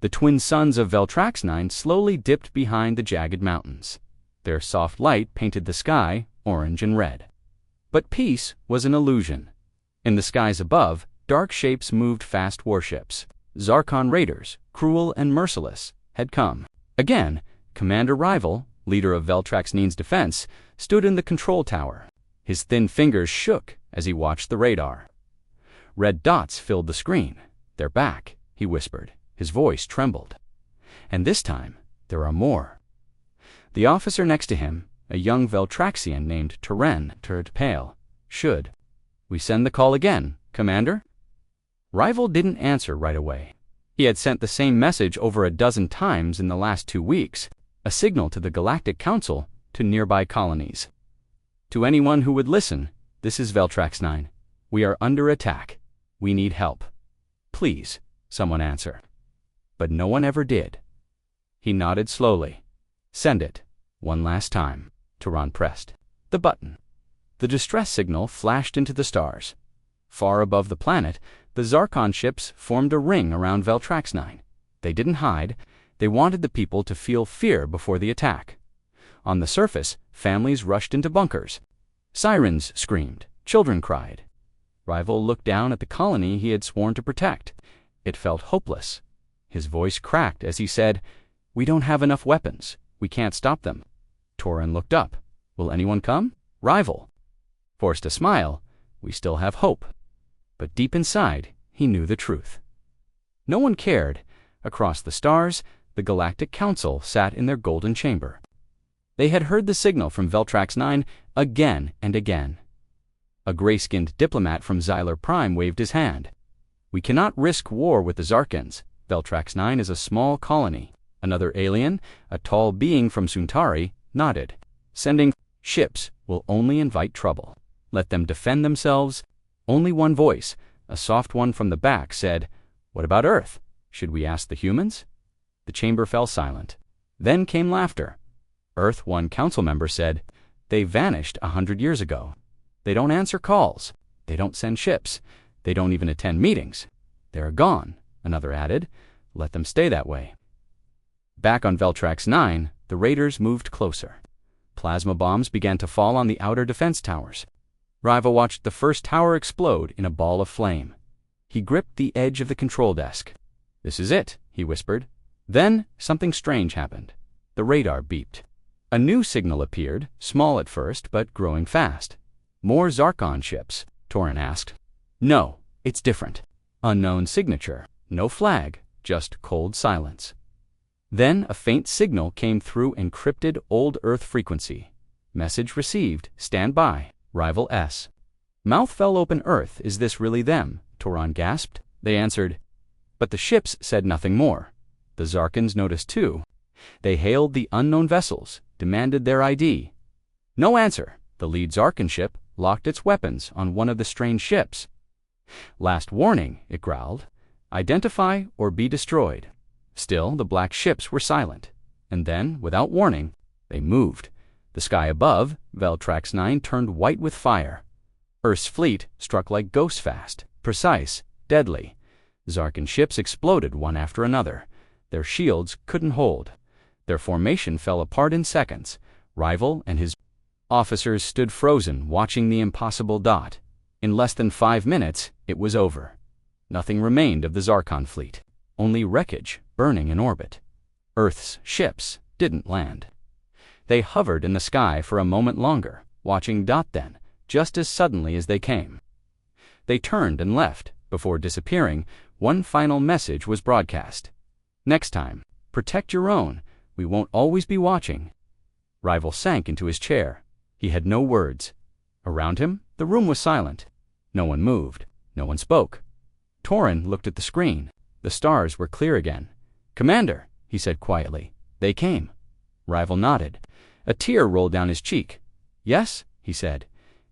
The twin suns of Veltrax 9 slowly dipped behind the jagged mountains. Their soft light painted the sky orange and red. But peace was an illusion. In the skies above, dark shapes moved fast warships. Zarkon raiders, cruel and merciless, had come. Again, Commander Rival, leader of Veltrax 9's defense, stood in the control tower. His thin fingers shook as he watched the radar. Red dots filled the screen. "They're back," he whispered. His voice trembled. "And this time, there are more." The officer next to him, a young Veltraxian named Turen, turned pale. "Should we send the call again, Commander?" Rival didn't answer right away. He had sent the same message over a dozen times in the last 2 weeks, a signal to the Galactic Council, to nearby colonies. "To anyone who would listen, this is Veltrax 9. We are under attack. We need help. Please, someone answer." But no one ever did. He nodded slowly. "Send it. One last time." Turan pressed the button. The distress signal flashed into the stars. Far above the planet, the Zarkon ships formed a ring around Veltrax 9. They didn't hide. They wanted the people to feel fear before the attack. On the surface, families rushed into bunkers. Sirens screamed. Children cried. Rival looked down at the colony he had sworn to protect. It felt hopeless. His voice cracked as he said, "We don't have enough weapons. We can't stop them." Torin looked up. "Will anyone come?" Rival forced a smile. "We still have hope." But deep inside, he knew the truth. No one cared. Across the stars, the Galactic Council sat in their golden chamber. They had heard the signal from Veltrax 9 again and again. A gray-skinned diplomat from Xyler Prime waved his hand. "We cannot risk war with the Zarkans. Veltrax 9 is a small colony." Another alien, a tall being from Suntari, nodded. "Sending ships will only invite trouble. Let them defend themselves." Only one voice, a soft one from the back, said, "What about Earth? Should we ask the humans?" The chamber fell silent. Then came laughter. Earth, one council member said, "They vanished 100 years ago. They don't answer calls. They don't send ships. They don't even attend meetings. They're gone," another added. "Let them stay that way." Back on Veltrax 9, the raiders moved closer. Plasma bombs began to fall on the outer defense towers. Rival watched the first tower explode in a ball of flame. He gripped the edge of the control desk. "This is it," he whispered. Then something strange happened. The radar beeped. A new signal appeared, small at first, but growing fast. "More Zarkon ships?" Torin asked. "No, it's different. Unknown signature. No flag, just cold silence." Then a faint signal came through encrypted old Earth frequency. "Message received. Stand by. Rival S." Mouth fell open. "Earth, is this really them?" Toran gasped. They answered. But the ships said nothing more. The Zarkans noticed too. They hailed the unknown vessels, demanded their ID. No answer. The lead Zarkan ship locked its weapons on one of the strange ships. "Last warning," it growled. "Identify or be destroyed." Still, the black ships were silent. And then, without warning, they moved. The sky above, Veltrax 9 turned white with fire. Earth's fleet struck like ghosts fast, precise, deadly. Zarkan ships exploded one after another. Their shields couldn't hold. Their formation fell apart in seconds. Rival and his officers stood frozen, watching the impossible dot. In less than 5 minutes, it was over. Nothing remained of the Zarkon fleet. Only wreckage burning in orbit. Earth's ships didn't land. They hovered in the sky for a moment longer, watching dot then, just as suddenly as they came. They turned and left. Before disappearing, one final message was broadcast. "Next time, protect your own. We won't always be watching." Rival sank into his chair. He had no words. Around him, the room was silent. No one moved. No one spoke. Torin looked at the screen. The stars were clear again. "Commander," he said quietly, "they came." Rival nodded. A tear rolled down his cheek. "Yes," he said,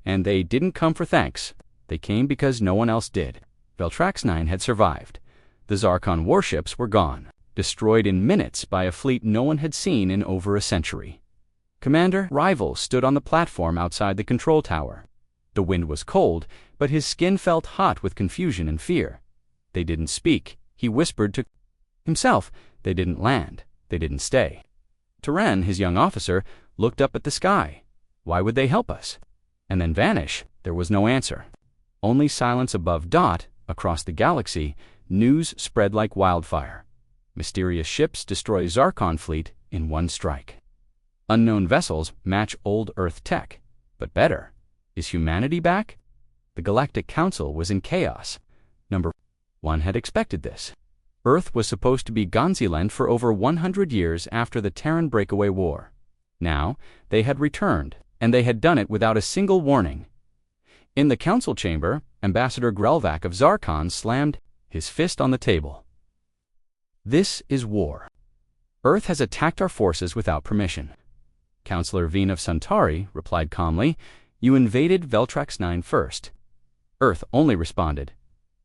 "and they didn't come for thanks. They came because no one else did." Veltrax 9 had survived. The Zarkon warships were gone, destroyed in minutes by a fleet no one had seen in over a century. Commander Rival stood on the platform outside the control tower. The wind was cold, but his skin felt hot with confusion and fear. They didn't speak. He whispered to Himself, they didn't land. They didn't stay. Turan, his young officer, looked up at the sky. Why would they help us? And then vanish. There was no answer. Only silence above. Across the galaxy, news spread like wildfire. Mysterious ships destroy Zarkon fleet in one strike. Unknown vessels match old Earth tech. But better. Is humanity back? The Galactic Council was in chaos. Number 1 had expected this. Earth was supposed to be Gonziland for over 100 years after the Terran Breakaway War. Now, they had returned, and they had done it without a single warning. In the council chamber, Ambassador Grelvac of Zarkon slammed his fist on the table. This is war. Earth has attacked our forces without permission. Councillor Veen of Suntari replied calmly, "You invaded Veltrax 9 first." Earth only responded,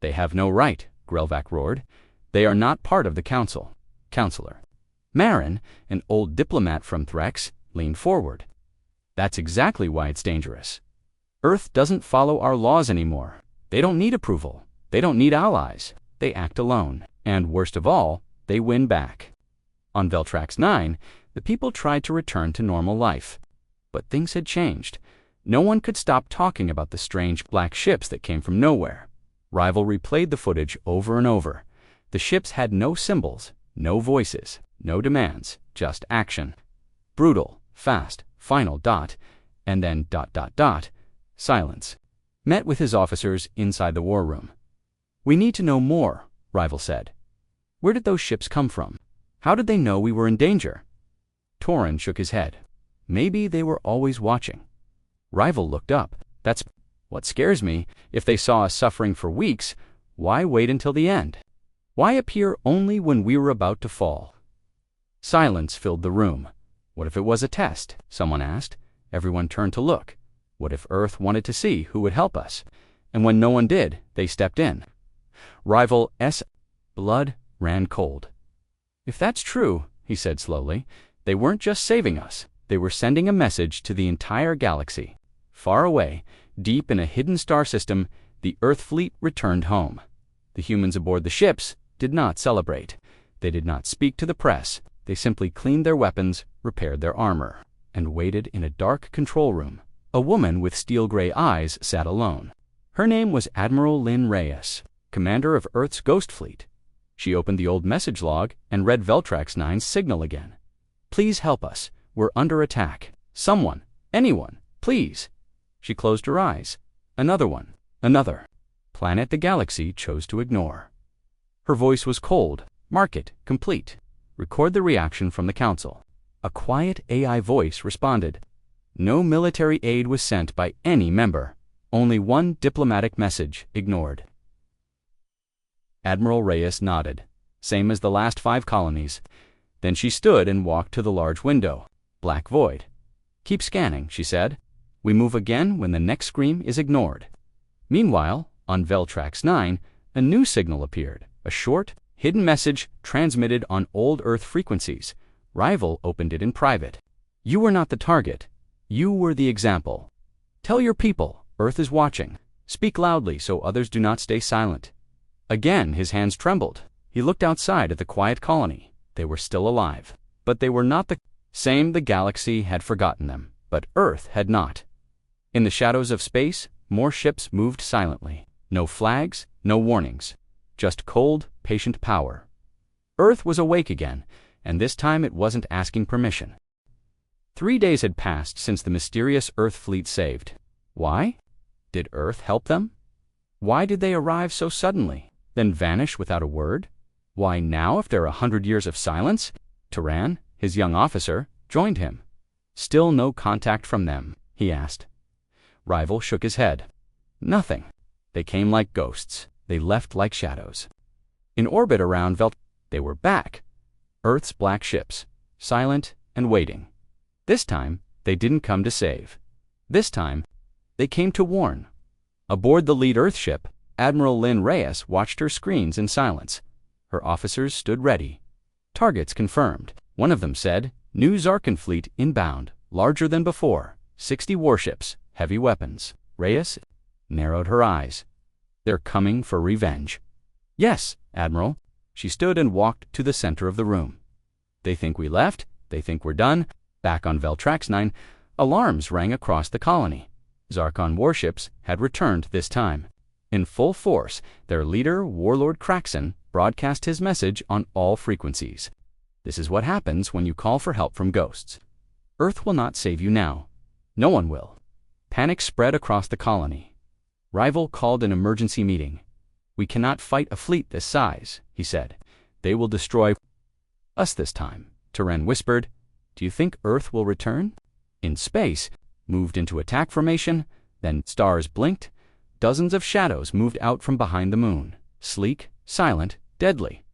"They have no right," Grelvac roared. "They are not part of the council." Counselor Marin, an old diplomat from Threx, leaned forward. "That's exactly why it's dangerous. Earth doesn't follow our laws anymore. They don't need approval. They don't need allies. They act alone. And worst of all, they win back." On Veltrax 9, the people tried to return to normal life. But things had changed. No one could stop talking about the strange black ships that came from nowhere. Rival replayed the footage over and over. The ships had no symbols, no voices, no demands, just action. Brutal, fast, final ... and then ... silence. Met with his officers inside the war room. "We need to know more," Rival said. "Where did those ships come from? How did they know we were in danger?" Torin shook his head. "Maybe they were always watching." Rival looked up. "That's what scares me. If they saw us suffering for weeks, why wait until the end? Why appear only when we were about to fall?" Silence filled the room. "What if it was a test?" someone asked. Everyone turned to look. What if Earth wanted to see who would help us? And when no one did, they stepped in. Rival's blood ran cold. "If that's true," he said slowly, "they weren't just saving us. They were sending a message to the entire galaxy. Far away, deep in a hidden star system, the Earth fleet returned home. The humans aboard the ships did not celebrate. They did not speak to the press. They simply cleaned their weapons, repaired their armor, and waited in a dark control room. A woman with steel-gray eyes sat alone. Her name was Admiral Lynn Reyes, commander of Earth's Ghost Fleet. She opened the old message log and read Veltrax 9's signal again. "Please help us. We're under attack. Someone, anyone, please." She closed her eyes. Another one, another. Planet the galaxy chose to ignore. Her voice was cold. "Mark it, complete. Record the reaction from the council." A quiet AI voice responded. No military aid was sent by any member. Only one diplomatic message ignored. Admiral Reyes nodded. Same as the last 5 colonies. Then she stood and walked to the large window. Black void. "Keep scanning," she said. "We move again when the next scream is ignored." Meanwhile, on Veltrax 9, a new signal appeared. A short, hidden message transmitted on old Earth frequencies. Rival opened it in private. "You were not the target. You were the example. Tell your people, Earth is watching. Speak loudly so others do not stay silent." Again his hands trembled. He looked outside at the quiet colony. They were still alive. But they were not the same. The galaxy had forgotten them, but Earth had not. In the shadows of space, more ships moved silently. No flags, no warnings. Just cold, patient power. Earth was awake again, and this time it wasn't asking permission. 3 days had passed since the mysterious Earth fleet saved. Why? Did Earth help them? Why did they arrive so suddenly, then vanish without a word? Why now, after 100 years of silence? Turan, his young officer, joined him. "Still no contact from them?" he asked. Rival shook his head. "Nothing. They came like ghosts. They left like shadows." In orbit around they were back. Earth's black ships, silent and waiting. This time, they didn't come to save. This time, they came to warn. Aboard the lead Earth ship, Admiral Lynn Reyes watched her screens in silence. Her officers stood ready. Targets confirmed. One of them said, "New Zarkon fleet inbound, larger than before, 60 warships, heavy weapons." Reyes narrowed her eyes. "They're coming for revenge." "Yes, Admiral." She stood and walked to the center of the room. They think we left. They think we're done. Back on Veltrax 9, alarms rang across the colony. Zarkon warships had returned this time. In full force, their leader, Warlord Kraxon, broadcast his message on all frequencies. This is what happens when you call for help from ghosts. Earth will not save you now. No one will. Panic spread across the colony. Rival called an emergency meeting. We cannot fight a fleet this size, he said. They will destroy us this time. Teren whispered, do you think Earth will return? In space, moved into attack formation, then stars blinked. Dozens of shadows moved out from behind the moon, sleek, silent, deadly.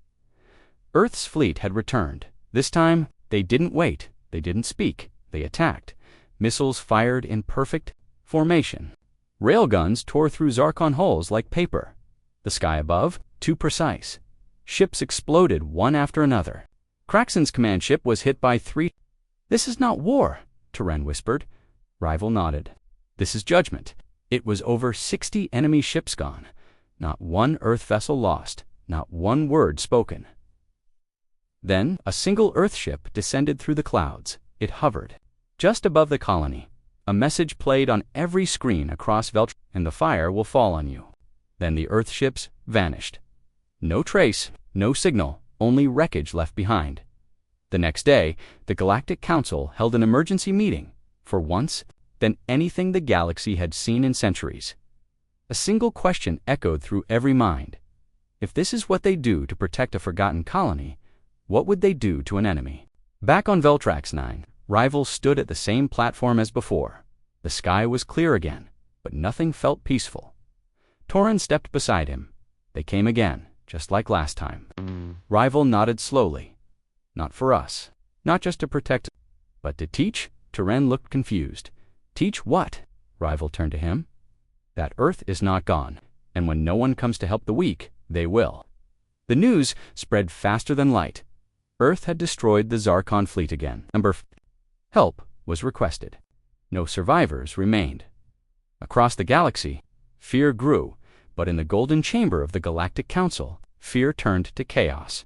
Earth's fleet had returned. This time, they didn't wait, they didn't speak, they attacked. Missiles fired in perfect formation. Railguns tore through Zarkon hulls like paper. The sky above, too precise. Ships exploded one after another. Kraxon's command ship was hit by 3. This is not war, Teren whispered. Rival nodded. This is judgment. It was over 60 enemy ships gone. Not one Earth vessel lost. Not one word spoken. Then, a single Earth ship descended through the clouds. It hovered just above the colony. A message played on every screen across Veltrax, and the fire will fall on you. Then the Earth ships vanished. No trace, no signal, only wreckage left behind. The next day, the Galactic Council held an emergency meeting, for once than anything the galaxy had seen in centuries. A single question echoed through every mind. If this is what they do to protect a forgotten colony, what would they do to an enemy? Back on Veltrax 9, Rival stood at the same platform as before. The sky was clear again, but nothing felt peaceful. Tauren stepped beside him. They came again, just like last time. Rival nodded slowly. Not for us. Not just to protect, but to teach? Tauren looked confused. Teach what? Rival turned to him. That Earth is not gone, and when no one comes to help the weak, they will. The news spread faster than light. Earth had destroyed the Zarkon fleet again. Help was requested. No survivors remained. Across the galaxy, fear grew, but in the golden chamber of the Galactic Council, fear turned to chaos.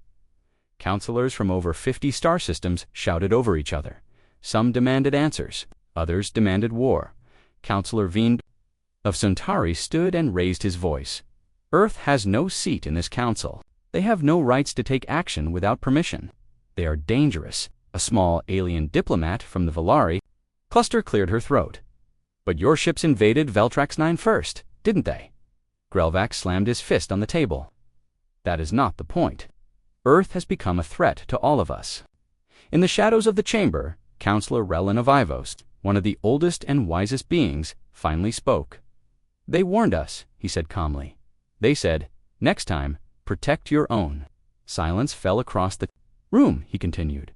Counselors from over 50 star systems shouted over each other. Some demanded answers, others demanded war. Counselor Veen of Suntari stood and raised his voice. Earth has no seat in this council. They have no rights to take action without permission. They are dangerous. A small alien diplomat from the Valari cluster cleared her throat. But your ships invaded Veltrax 9 first, didn't they? Grelvac slammed his fist on the table. That is not the point. Earth has become a threat to all of us. In the shadows of the chamber, Counselor Relin of Ivos, one of the oldest and wisest beings, finally spoke. They warned us, he said calmly. They said, next time, protect your own. Silence fell across the room, he continued.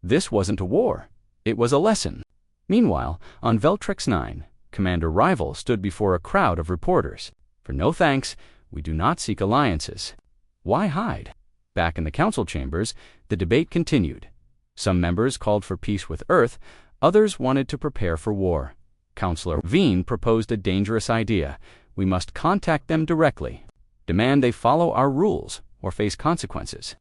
This wasn't a war. It was a lesson. Meanwhile, on Veltrax 9, Commander Rival stood before a crowd of reporters. For no thanks, we do not seek alliances. Why hide? Back in the council chambers, the debate continued. Some members called for peace with Earth, others wanted to prepare for war. Counselor Veen proposed a dangerous idea. We must contact them directly. Demand they follow our rules or face consequences.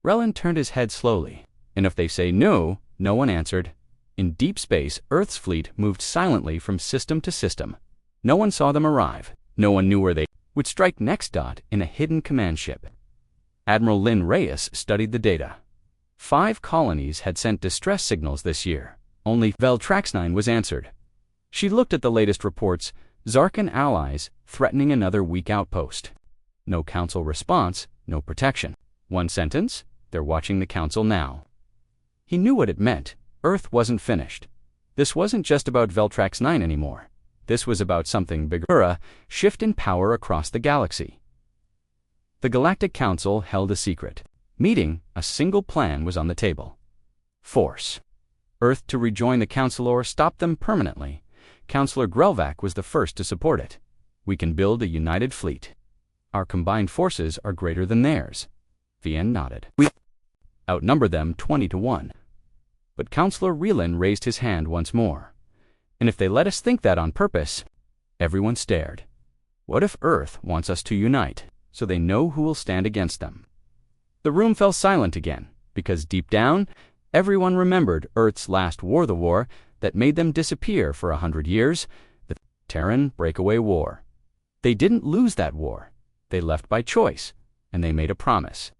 Relin turned his head slowly, and if they say no, no one answered. In deep space, Earth's fleet moved silently from system to system. No one saw them arrive. No one knew where they would strike next. In a hidden command ship. Admiral Lynn Reyes studied the data. 5 colonies had sent distress signals this year. Only Veltrax 9 was answered. She looked at the latest reports, Zarkon allies threatening another weak outpost. No council response, no protection. One sentence, they're watching the council now. He knew what it meant. Earth wasn't finished. This wasn't just about Veltrax 9 anymore. This was about something bigger, a shift in power across the galaxy. The Galactic Council held a secret meeting. A single plan was on the table. Force. Earth to rejoin the Council or stop them permanently. Counselor Grelvac was the first to support it. We can build a united fleet. Our combined forces are greater than theirs. Vien nodded. We outnumber them 20 to 1. But Counselor Relin raised his hand once more. And if they let us think that on purpose, everyone stared. What if Earth wants us to unite, so they know who will stand against them? The room fell silent again, because deep down, everyone remembered Earth's last war, the war that made them disappear for 100 years, the Terran Breakaway War. They didn't lose that war. They left by choice, and they made a promise.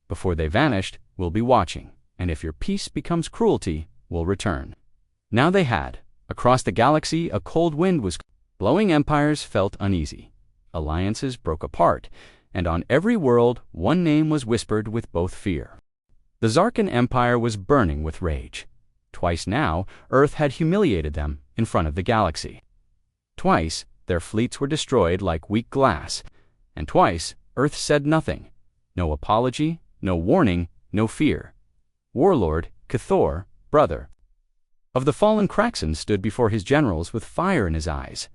Before they vanished, we'll be watching, and if your peace becomes cruelty, we'll return. Now they had. Across the galaxy, a cold wind was blowing. Empires felt uneasy. Alliances broke apart, and on every world, one name was whispered with both fear. The Zarkan Empire was burning with rage. Twice now, Earth had humiliated them in front of the galaxy. Twice, their fleets were destroyed like weak glass, and twice, Earth said nothing. No apology, no warning, no fear. Warlord, Cathor, brother of the fallen Kraxan, stood before his generals with fire in his eyes.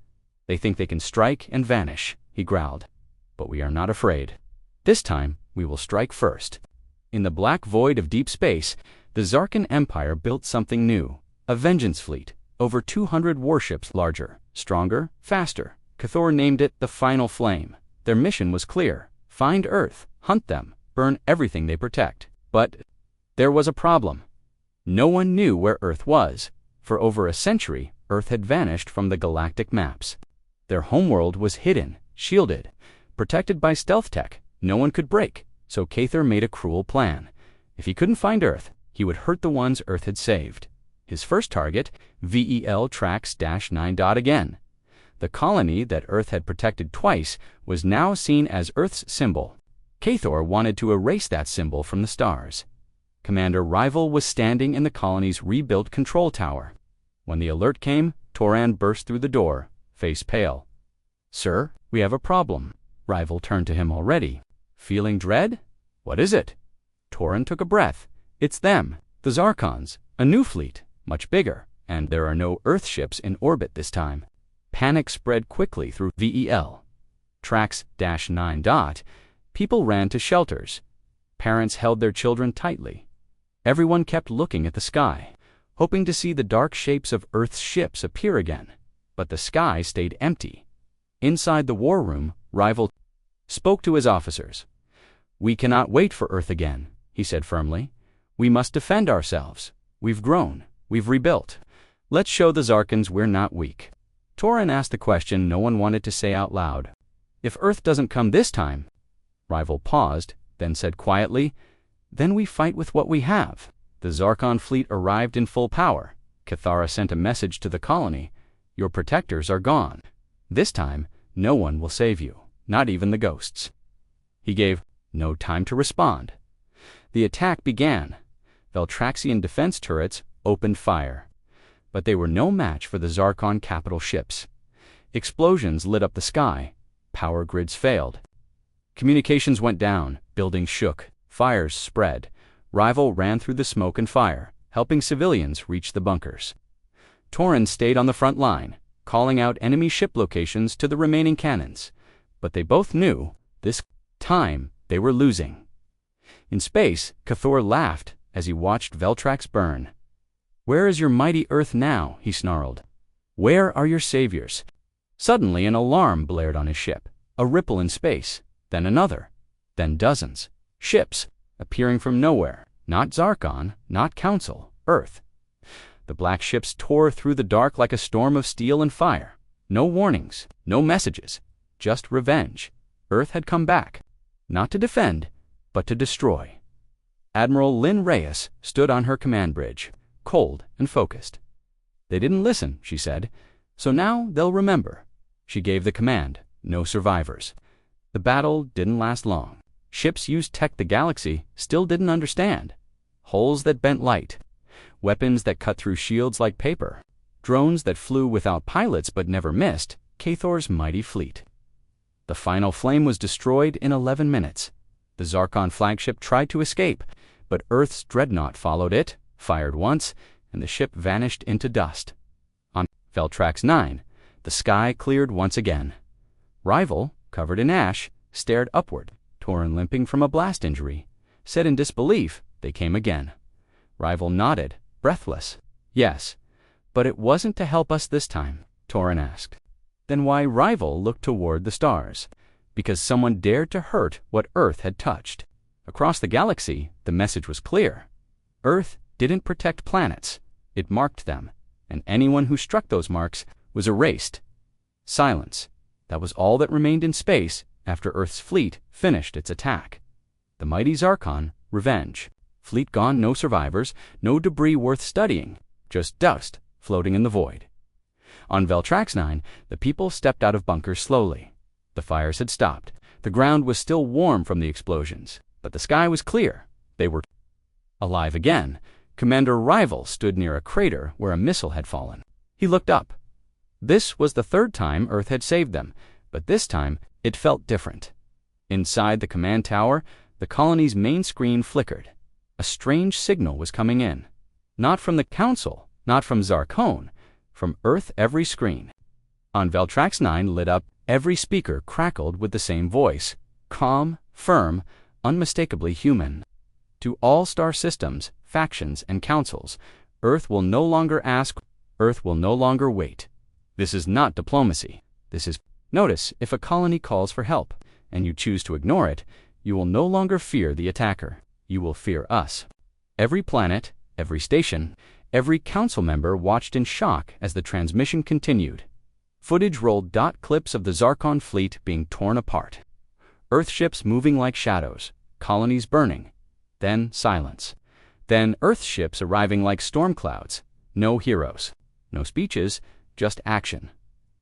They think they can strike and vanish, he growled. But we are not afraid. This time, we will strike first. In the black void of deep space, the Zarkan Empire built something new, a vengeance fleet, over 200 warships, larger, stronger, faster. Cathor named it the Final Flame. Their mission was clear: find Earth, hunt them, burn everything they protect. But there was a problem. No one knew where Earth was. For over a century, Earth had vanished from the galactic maps. Their homeworld was hidden, shielded, protected by stealth tech no one could break. So Cathor made a cruel plan. If he couldn't find Earth, he would hurt the ones Earth had saved. His first target, VEL-9. Again. The colony that Earth had protected twice was now seen as Earth's symbol. Cathor wanted to erase that symbol from the stars. Commander Rival was standing in the colony's rebuilt control tower. When the alert came, Toran burst through the door, face pale. "Sir, we have a problem." Rival turned to him already. "Feeling dread? What is it?" Toran took a breath. "It's them, the Zarkons, a new fleet, much bigger, and there are no Earth ships in orbit this time." Panic spread quickly through VEL. Trax-9. People ran to shelters. Parents held their children tightly. Everyone kept looking at the sky, hoping to see the dark shapes of Earth's ships appear again. But the sky stayed empty. Inside the war room, Rival spoke to his officers. "We cannot wait for Earth again," he said firmly. "We must defend ourselves. We've grown. We've rebuilt. Let's show the Zarkans we're not weak." Toran asked the question no one wanted to say out loud. "If Earth doesn't come this time..." Rival paused, then said quietly, "Then we fight with what we have." The Zarkon fleet arrived in full power. Cathara sent a message to the colony. "Your protectors are gone. This time, no one will save you, not even the ghosts." He gave no time to respond. The attack began. Veltraxian defense turrets opened fire. But they were no match for the Zarkon capital ships. Explosions lit up the sky. Power grids failed. Communications went down. Buildings shook. Fires spread. Rival ran through the smoke and fire, helping civilians reach the bunkers. Toran stayed on the front line, calling out enemy ship locations to the remaining cannons. But they both knew, this time, they were losing. In space, Cathor laughed as he watched Veltrax burn. "Where is your mighty Earth now?" he snarled. "Where are your saviors?" Suddenly an alarm blared on his ship. A ripple in space, then another, then dozens. Ships, appearing from nowhere. Not Zarkon, not Council, Earth. The black ships tore through the dark like a storm of steel and fire. No warnings, no messages, just revenge. Earth had come back, not to defend, but to destroy. Admiral Lynn Reyes stood on her command bridge, cold and focused. "They didn't listen," she said, "so now they'll remember." She gave the command, no survivors. The battle didn't last long. Ships used tech the galaxy still didn't understand. Hulls that bent light. Weapons that cut through shields like paper. Drones that flew without pilots but never missed Cathor's mighty fleet. The Final Flame was destroyed in 11 minutes. The Zarkon flagship tried to escape, but Earth's dreadnought followed it, fired once, and the ship vanished into dust. On Veltrax-9, the sky cleared once again. Rival, covered in ash, stared upward. Toran, limping from a blast injury, said in disbelief, "They came again." Rival nodded, breathless. "Yes, but it wasn't to help us this time," Toran asked. Then why? Rival looked toward the stars. Because someone dared to hurt what Earth had touched. Across the galaxy, the message was clear. Earth didn't protect planets, it marked them, and anyone who struck those marks was erased. Silence. That was all that remained in space after Earth's fleet finished its attack. The mighty Zarkon, revenge. Fleet gone, no survivors, no debris worth studying, just dust floating in the void. On Veltrax 9, the people stepped out of bunkers slowly. The fires had stopped. The ground was still warm from the explosions, but the sky was clear. They were alive again. Commander Rival stood near a crater where a missile had fallen. He looked up. This was the third time Earth had saved them, but this time it felt different. Inside the command tower, the colony's main screen flickered. A strange signal was coming in. Not from the Council, not from Zarkon, from Earth every screen. On Veltrax 9 lit up, every speaker crackled with the same voice, calm, firm, unmistakably human. To all star systems, factions, and councils, Earth will no longer ask, Earth will no longer wait. This is not diplomacy. This is. Notice, if a colony calls for help, and you choose to ignore it, you will no longer fear the attacker. You will fear us. Every planet, every station, every council member watched in shock as the transmission continued. Footage rolled dot clips of the Zarkon fleet being torn apart. Earth ships moving like shadows, colonies burning. Then silence. Then Earth ships arriving like storm clouds. No heroes. No speeches, just action.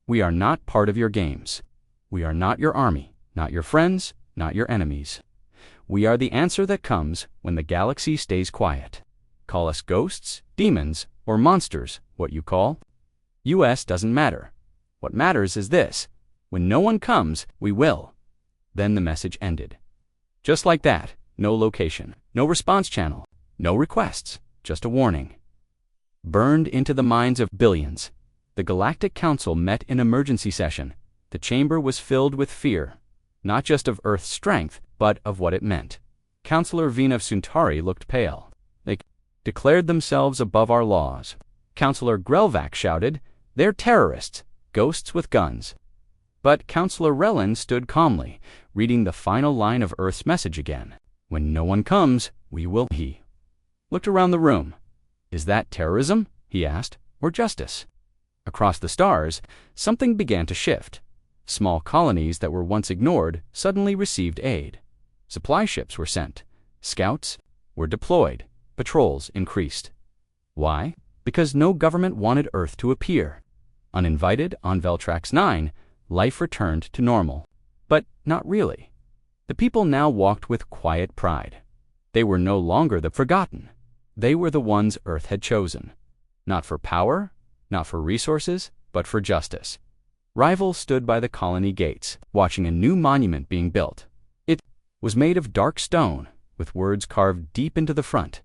We are not part of your games. We are not your army, not your friends, not your enemies. We are the answer that comes when the galaxy stays quiet. Call us ghosts, demons, or monsters, what you call. US doesn't matter. What matters is this. When no one comes, we will. Then the message ended. Just like that, no location, no response channel, no requests, just a warning. Burned into the minds of billions. The Galactic Council met in emergency session. The chamber was filled with fear, not just of Earth's strength, but of what it meant. Councillor Vina of Suntari looked pale. They declared themselves above our laws. Councillor Grelvac shouted, "They're terrorists, ghosts with guns." But Councillor Relin stood calmly, reading the final line of Earth's message again. When no one comes, we will. He looked around the room. Is that terrorism, he asked, or justice? Across the stars, something began to shift. Small colonies that were once ignored suddenly received aid. Supply ships were sent. Scouts were deployed. Patrols increased. Why? Because no government wanted Earth to appear. Uninvited on Veltrax 9, life returned to normal. But not really. The people now walked with quiet pride. They were no longer the forgotten. They were the ones Earth had chosen. Not for power, not for resources, but for justice. Rival stood by the colony gates, watching a new monument being built. It was made of dark stone, with words carved deep into the front.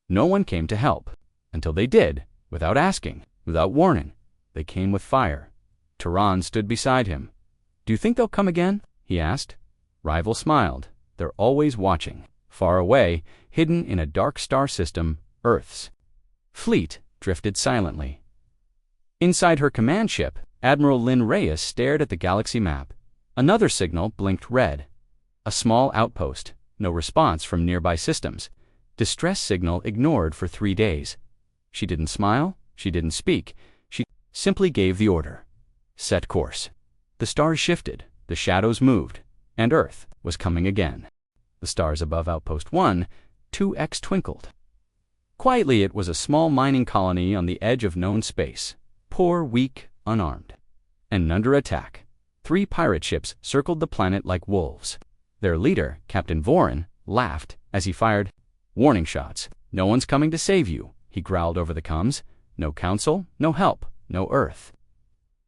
No one came to help. Until they did, without asking, without warning. They came with fire. Tehran stood beside him. "Do you think they'll come again?" he asked. Rival smiled. "They're always watching." Far away, hidden in a dark star system, Earth's fleet drifted silently. Inside her command ship, Admiral Lynn Reyes stared at the galaxy map. Another signal blinked red. A small outpost. No response from nearby systems. Distress signal ignored for 3 days. She didn't smile. She didn't speak. She simply gave the order. Set course. The stars shifted. The shadows moved. And Earth was coming again. The stars above Outpost 1, 2X twinkled. Quietly, it was a small mining colony on the edge of known space. Poor, weak, unarmed. And under attack. 3 pirate ships circled the planet like wolves. Their leader, Captain Vorin, laughed as he fired warning shots. "No one's coming to save you," he growled over the comms. "No council, no help, no Earth."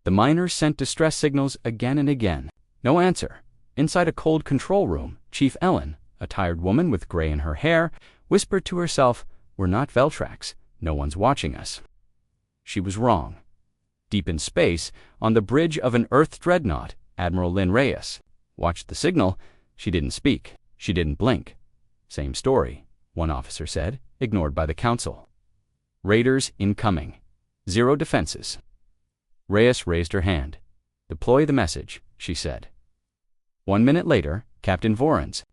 The miners sent distress signals again and again. No answer. Inside a cold control room, Chief Ellen, a tired woman with gray in her hair, whispered to herself, "We're not Veltrax. No one's watching us." She was wrong. Deep in space, on the bridge of an Earth dreadnought, Admiral Lynn Reyes watched the signal. She didn't speak. She didn't blink. "Same story," one officer said, ignored by the council. "Raiders incoming. 0 defenses." Reyes raised her hand. "Deploy the message," she said. 1 minute later, Captain Vorin's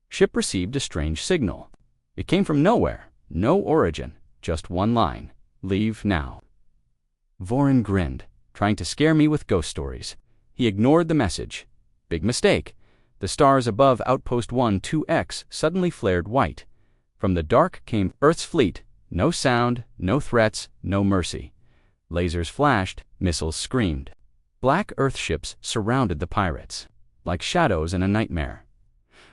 Ship received a strange signal. It came from nowhere, no origin, just one line: leave now. Vorin grinned, trying to scare me with ghost stories. He ignored the message. Big mistake. The stars above Outpost 1-2X suddenly flared white. From the dark came Earth's fleet. No sound, no threats, no mercy. Lasers flashed, missiles screamed. Black Earth ships surrounded the pirates, like shadows in a nightmare.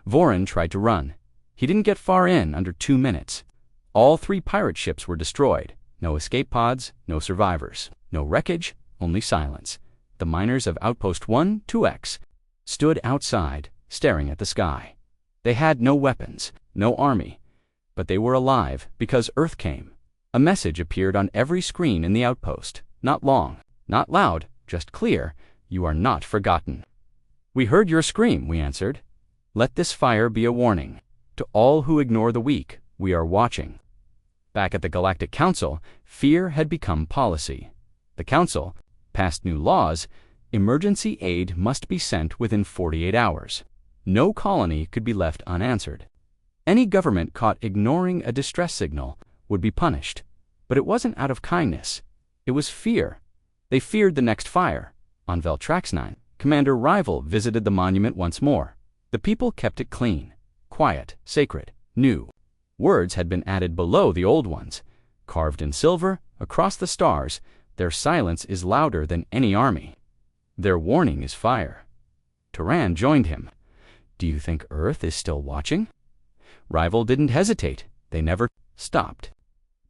Vorin tried to run. He didn't get far in under 2 minutes. All 3 pirate ships were destroyed. No escape pods, no survivors. No wreckage, only silence. The miners of Outpost 1-2X stood outside, staring at the sky. They had no weapons, no army, but they were alive because Earth came. A message appeared on every screen in the outpost. Not long, not loud, just clear: you are not forgotten. We heard your scream, we answered. Let this fire be a warning. To all who ignore the weak, we are watching. Back at the Galactic Council, fear had become policy. The Council passed new laws. Emergency aid must be sent within 48 hours. No colony could be left unanswered. Any government caught ignoring a distress signal would be punished. But it wasn't out of kindness. It was fear. They feared the next fire. On Veltrax 9, Commander Rival visited the monument once more. The people kept it clean, quiet, sacred, new. Words had been added below the old ones. Carved in silver, across the stars, their silence is louder than any army. Their warning is fire. Turan joined him. Do you think Earth is still watching? Rival didn't hesitate. They never stopped.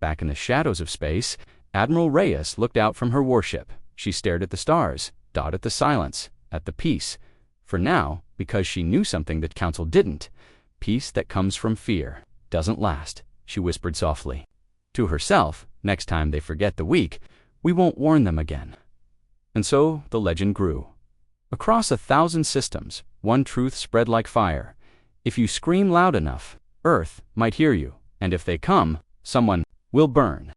Back in the shadows of space, Admiral Reyes looked out from her warship. She stared at the stars, dotted the silence, at the peace. For now, because she knew something that Council didn't, peace that comes from fear doesn't last, she whispered softly. To herself, next time they forget the weak, we won't warn them again. And so the legend grew. Across 1,000 systems, one truth spread like fire. If you scream loud enough, Earth might hear you, and if they come, someone will burn.